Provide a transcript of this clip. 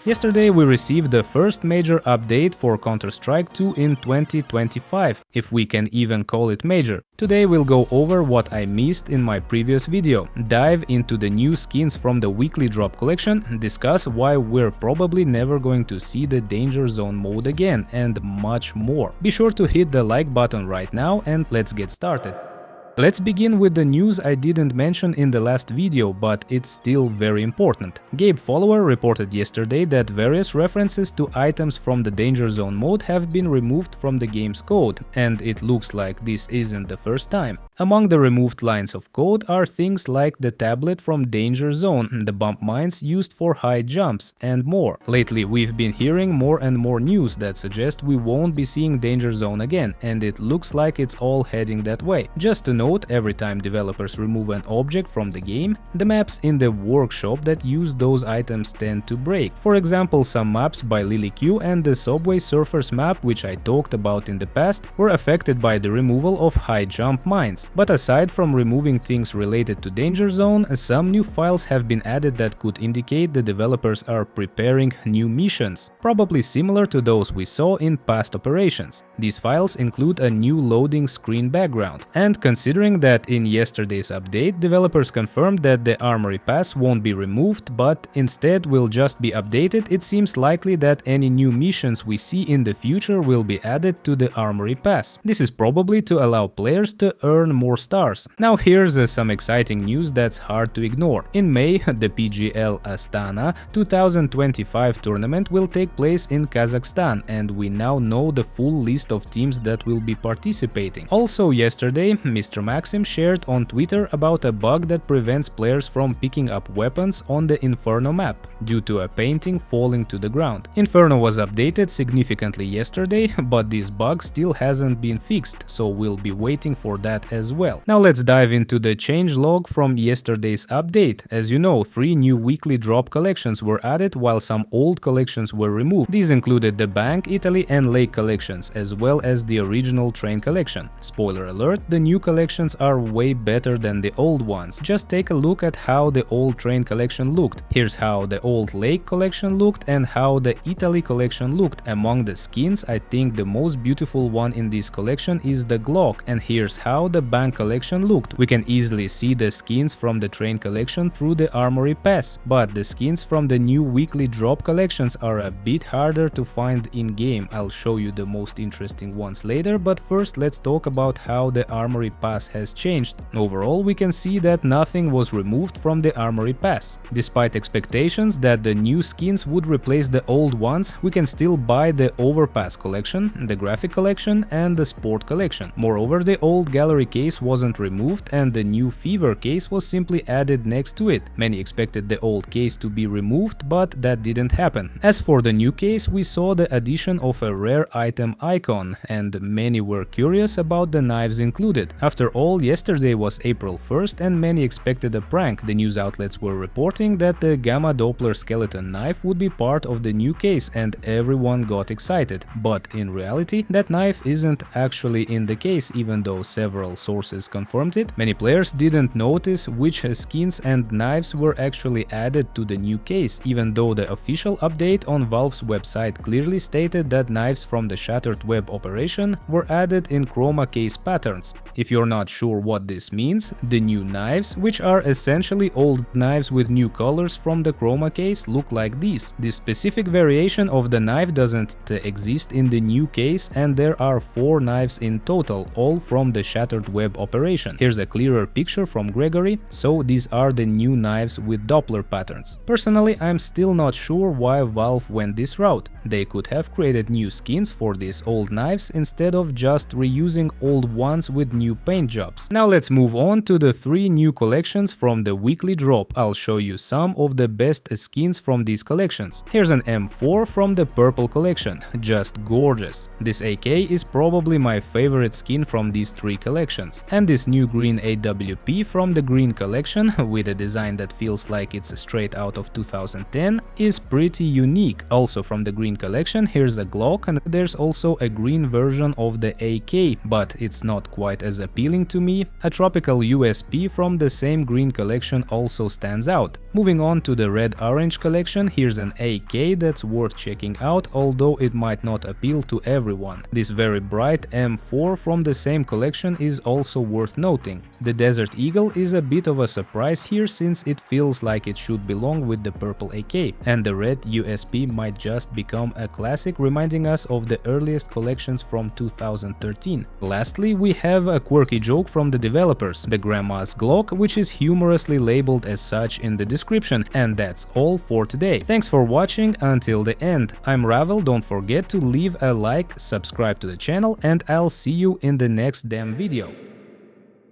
Yesterday we received the first major update for Counter-Strike 2 in 2025, if we can even call it major. Today we'll go over what I missed in my previous video, dive into the new skins from the weekly drop collection, discuss why we're probably never going to see the Danger Zone mode again, and much more. Be sure to hit the like button right now and let's get started. Let's begin with the news I didn't mention in the last video, but it's still very important. Gabe Follower reported yesterday that various references to items from the Danger Zone mode have been removed from the game's code, and it looks like this isn't the first time. Among the removed lines of code are things like the tablet from Danger Zone, the bump mines used for high jumps, and more. Lately we've been hearing more and more news that suggest we won't be seeing Danger Zone again, and it looks like it's all heading that way. Just to note, every time developers remove an object from the game, the maps in the workshop that use those items tend to break. For example, some maps by LilyQ and the Subway Surfers map, which I talked about in the past, were affected by the removal of high jump mines. But aside from removing things related to Danger Zone, some new files have been added that could indicate the developers are preparing new missions, probably similar to those we saw in past operations. These files include a new loading screen background, and considering that in yesterday's update developers confirmed that the Armory pass won't be removed but instead will just be updated, it seems likely that any new missions we see in the future will be added to the Armory pass. This is probably to allow players to earn more stars. Now here's some exciting news that's hard to ignore. In May, the PGL Astana 2025 tournament will take place in Kazakhstan, and we now know the full list of teams that will be participating. Also yesterday, Mr. Maxim shared on Twitter about a bug that prevents players from picking up weapons on the Inferno map due to a painting falling to the ground. Inferno was updated significantly yesterday, but this bug still hasn't been fixed, so we'll be waiting for that as well. Now let's dive into the change log from yesterday's update. As you know, 3 new weekly drop collections were added while some old collections were removed. These included the Bank, Italy and Lake collections, as well as the original Train collection. Spoiler alert, the new collections are way better than the old ones. Just take a look at how the old Train collection looked. Here's how the old Lake collection looked and how the Italy collection looked. Among the skins, I think the most beautiful one in this collection is the Glock, and here's how the Bank collection looked. We can easily see the skins from the Train collection through the Armory pass, but the skins from the new weekly drop collections are a bit harder to find in-game. I'll show you the most interesting ones later, but first let's talk about how the Armory pass has changed. Overall, we can see that nothing was removed from the Armory pass. Despite expectations that the new skins would replace the old ones, we can still buy the Overpass collection, the Graphic collection and the Sport collection. Moreover, the old Gallery case wasn't removed and the new Fever case was simply added next to it. Many expected the old case to be removed, but that didn't happen. As for the new case, we saw the addition of a rare item icon, and many were curious about the knives included. After all, yesterday was April 1st and many expected a prank. The news outlets were reporting that the Gamma Doppler skeleton knife would be part of the new case and everyone got excited. But in reality, that knife isn't actually in the case, even though several sources confirmed it. Many players didn't notice which skins and knives were actually added to the new case, even though the official update on Valve's website clearly stated that knives from the Shattered Web operation were added in chroma case patterns. If you're not sure what this means, the new knives, which are essentially old knives with new colors from the chroma case, look like these. This specific variation of the knife doesn't exist in the new case, and there are 4 knives in total, all from the Shattered Web operation. Here's a clearer picture from Gregory, so these are the new knives with Doppler patterns. Personally, I'm still not sure why Valve went this route. They could have created new skins for these old knives instead of just reusing old ones with new paint jobs. Now let's move on to the 3 new collections from the weekly drop. I'll show you some of the best skins from these collections. Here's an M4 from the purple collection, just gorgeous. This AK is probably my favorite skin from these 3 collections. And this new green AWP from the green collection, with a design that feels like it's straight out of 2010, is pretty unique. Also from the green collection, here's a Glock, and there's also a green version of the AK, but it's not quite as appealing appealing to me. A tropical USP from the same green collection also stands out. Moving on to the red-orange collection, here's an AK that's worth checking out, although it might not appeal to everyone. This very bright M4 from the same collection is also worth noting. The Desert Eagle is a bit of a surprise here since it feels like it should belong with the purple AK, and the red USP might just become a classic, reminding us of the earliest collections from 2013. Lastly, we have a quirky joke from the developers, the Grandma's Glock, which is humorously labeled as such in the description, and that's all for today. Thanks for watching until the end. I'm Ravel, don't forget to leave a like, subscribe to the channel, and I'll see you in the next damn video.